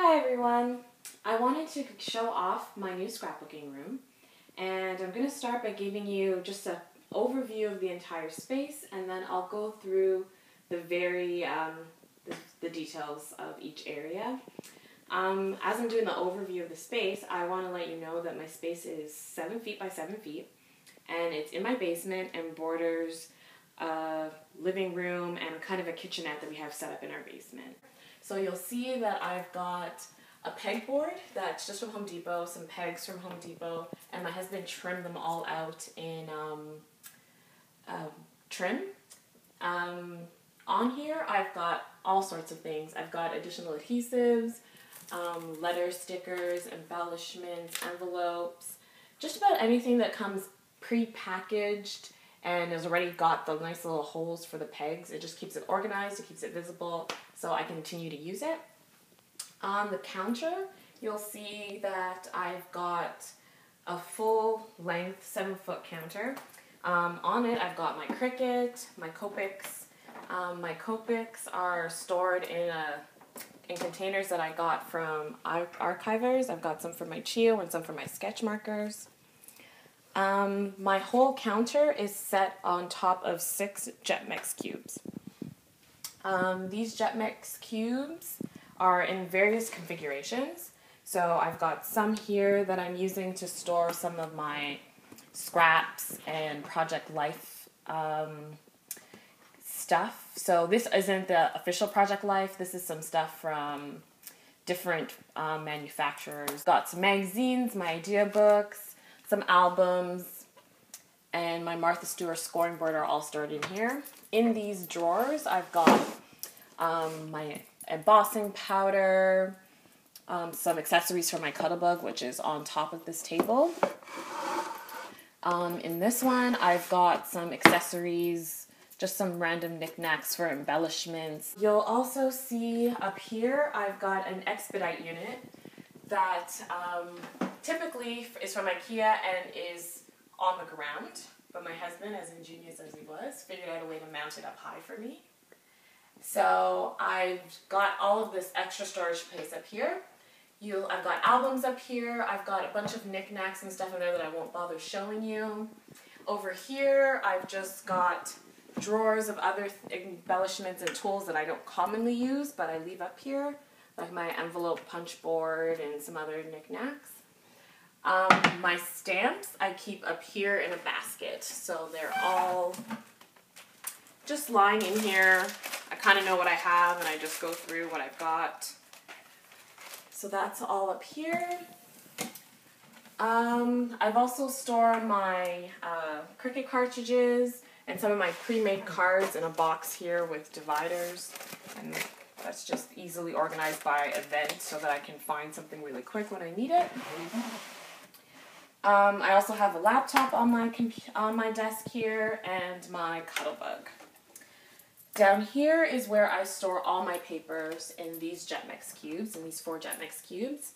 Hi everyone! I wanted to show off my new scrapbooking room, and I'm going to start by giving you just an overview of the entire space, and then I'll go through the the details of each area. As I'm doing the overview of the space, I want to let you know that my space is 7 feet by 7 feet, and it's in my basement and borders a living room and kind of a kitchenette that we have set up in our basement. So you'll see that I've got a pegboard that's just from Home Depot, some pegs from Home Depot, and my husband trimmed them all out in trim. On here I've got all sorts of things. I've got additional adhesives, letter stickers, embellishments, envelopes, just about anything that comes pre-packaged and has already got the nice little holes for the pegs. It just keeps it organized, it keeps it visible, so I can continue to use it. On the counter, you'll see that I've got a full-length 7-foot counter. On it, I've got my Cricut, my Copics. My Copics are stored in containers that I got from archivers. I've got some for my Chio and some for my sketch markers. My whole counter is set on top of 6 Jetmax cubes. These Jetmax cubes are in various configurations. So I've got some here that I'm using to store some of my scraps and Project Life stuff. So this isn't the official Project Life. This is some stuff from different manufacturers. Got some magazines, my idea books, some albums, and my Martha Stewart scoring board are all stored in here. In these drawers, I've got my embossing powder, some accessories for my Cuttlebug, which is on top of this table. In this one, I've got some accessories, just some random knickknacks for embellishments. You'll also see up here, I've got an Expedite unit that typically is from Ikea and is on the ground, but my husband, as ingenious as he was, figured out a way to mount it up high for me. So I've got all of this extra storage space up here. I've got albums up here. I've got a bunch of knickknacks and stuff in there that I won't bother showing you. Over here, I've just got drawers of other embellishments and tools that I don't commonly use, but I leave up here, like my envelope punch board and some other knickknacks. My stamps I keep up here in a basket, so they're all just lying in here. I kind of know what I have and I just go through what I've got. So that's all up here. I've also stored my Cricut cartridges and some of my pre-made cards in a box here with dividers, and that's just easily organized by event so that I can find something really quick when I need it. I also have a laptop on my desk here and my Cuttlebug. Down here is where I store all my papers in these Jetmax cubes, in these 4 Jetmax cubes.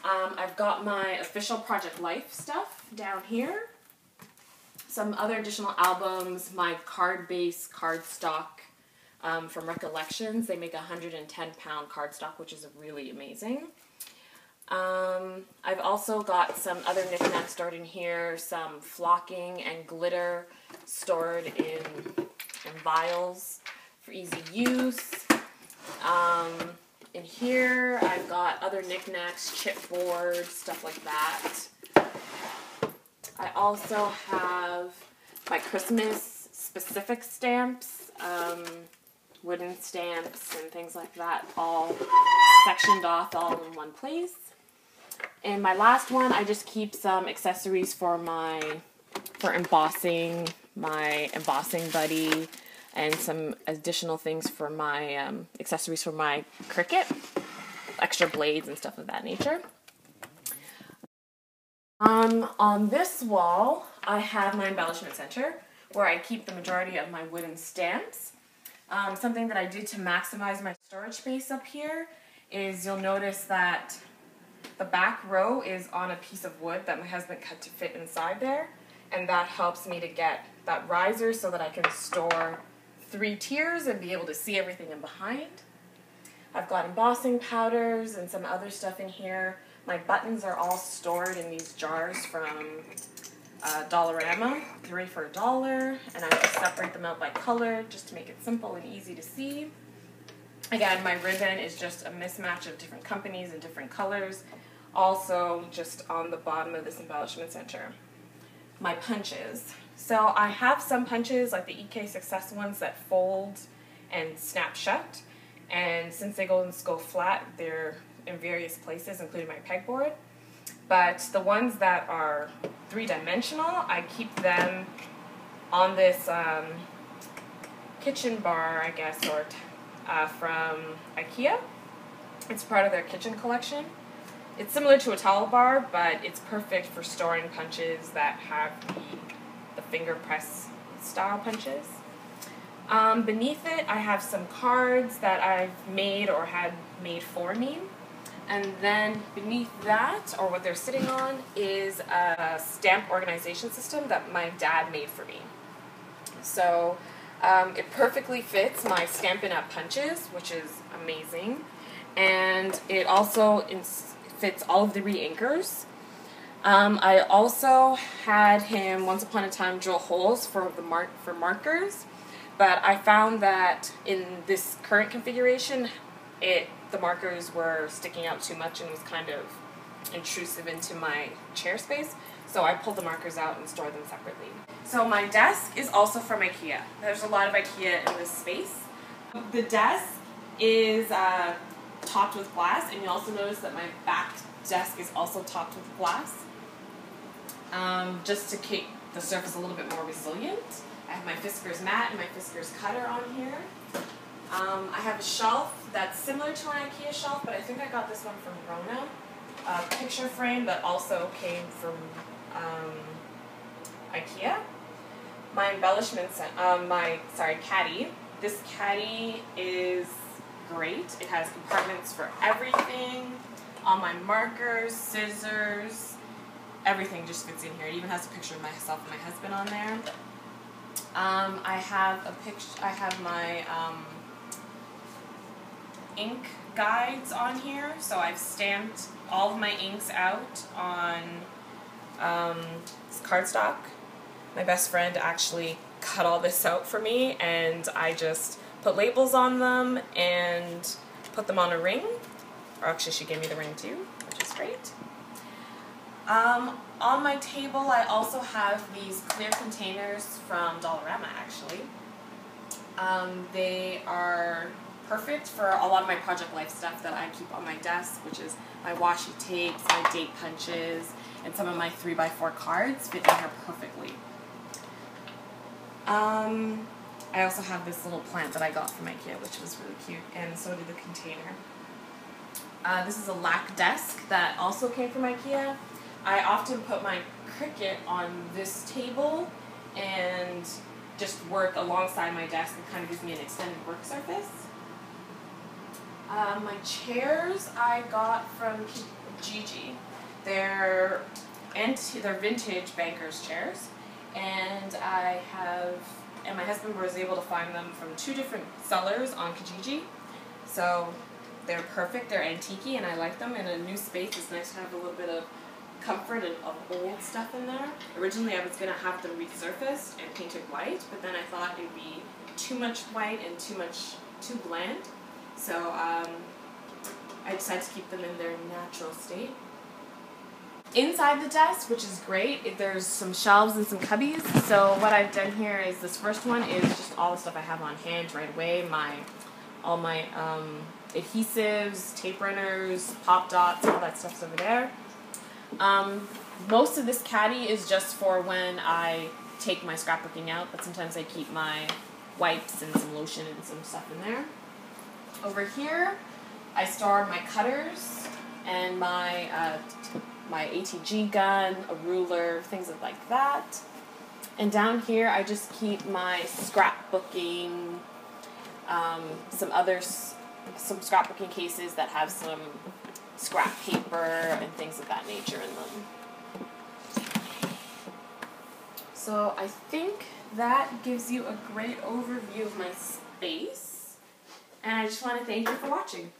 I've got my official Project Life stuff down here. Some other additional albums, my card-based cardstock from Recollections. They make a 110-pound cardstock, which is really amazing. I've also got some other knickknacks stored in here, some flocking and glitter stored in vials for easy use. In here I've got other knickknacks, chipboard, stuff like that. I also have my Christmas specific stamps, wooden stamps and things like that, all sectioned off all in one place. And my last one, I just keep some accessories for embossing, my embossing buddy, and some additional things for my accessories for my Cricut, extra blades and stuff of that nature. On this wall, I have my embellishment center, where I keep the majority of my wooden stamps. Something that I did to maximize my storage space up here is you'll notice that the back row is on a piece of wood that my husband cut to fit inside there, and that helps me to get that riser so that I can store 3 tiers and be able to see everything in behind. I've got embossing powders and some other stuff in here. My buttons are all stored in these jars from Dollarama, 3 for $1, and I just separate them out by color just to make it simple and easy to see. Again, my ribbon is just a mismatch of different companies and different colors, also just on the bottom of this embellishment center. My punches. So I have some punches, like the Ikea Success ones, that fold and snap shut, and since they go flat, they're in various places, including my pegboard. But the ones that are three-dimensional, I keep them on this kitchen bar, I guess, or from Ikea. It's part of their kitchen collection. It's similar to a towel bar, but it's perfect for storing punches that have the finger press style punches. Beneath it, I have some cards that I've made or had made for me. And then beneath that, or what they're sitting on, is a stamp organization system that my dad made for me. So it perfectly fits my Stampin' Up punches, which is amazing. And it also fits all of the re-inkers. I also had him once upon a time drill holes for markers, but I found that in this current configuration, the markers were sticking out too much and was kind of intrusive into my chair space, so I pulled the markers out and stored them separately. So my desk is also from Ikea. There's a lot of Ikea in this space. The desk is topped with glass, and you also notice that my back desk is also topped with glass, just to keep the surface a little bit more resilient. I have my Fiskars mat and my Fiskars cutter on here. I have a shelf that's similar to an Ikea shelf, but I think I got this one from Rona. A picture frame that also came from Ikea. My embellishments, caddy. This caddy is great. It has compartments for everything. All my markers, scissors, everything just fits in here. It even has a picture of myself and my husband on there. I have my ink guides on here, so I've stamped all of my inks out on cardstock. My best friend actually cut all this out for me, and I just put labels on them and put them on a ring. Or actually, she gave me the ring too, which is great. On my table, I also have these clear containers from Dollarama, actually. They are perfect for a lot of my Project Life stuff that I keep on my desk, which is my washi tapes, my date punches, and some of my 3x4 cards fit in here perfectly. I also have this little plant that I got from Ikea, which was really cute, and so did the container. This is a lac desk that also came from Ikea. I often put my Cricut on this table and just work alongside my desk. It kind of gives me an extended work surface. My chairs I got from Kijiji. They're vintage banker's chairs, and my husband was able to find them from 2 different sellers on Kijiji. So they're perfect. They're antique-y, and I like them. In a new space, it's nice to have a little bit of comfort and of old stuff in there. Originally, I was going to have them resurfaced and painted white, but then I thought it would be too much white and too bland. So I decided to keep them in their natural state. Inside the desk, which is great, there's some shelves and some cubbies. So what I've done here is this first one is just all the stuff I have on hand right away. All my adhesives, tape runners, pop dots, all that stuff's over there. Most of this caddy is just for when I take my scrapbooking out, but sometimes I keep my wipes and some lotion and some stuff in there. Over here, I store my cutters and my ATG gun, a ruler, things like that. And down here, I just keep my scrapbooking, some scrapbooking cases that have some scrap paper and things of that nature in them. So I think that gives you a great overview of my space. And I just want to thank you for watching.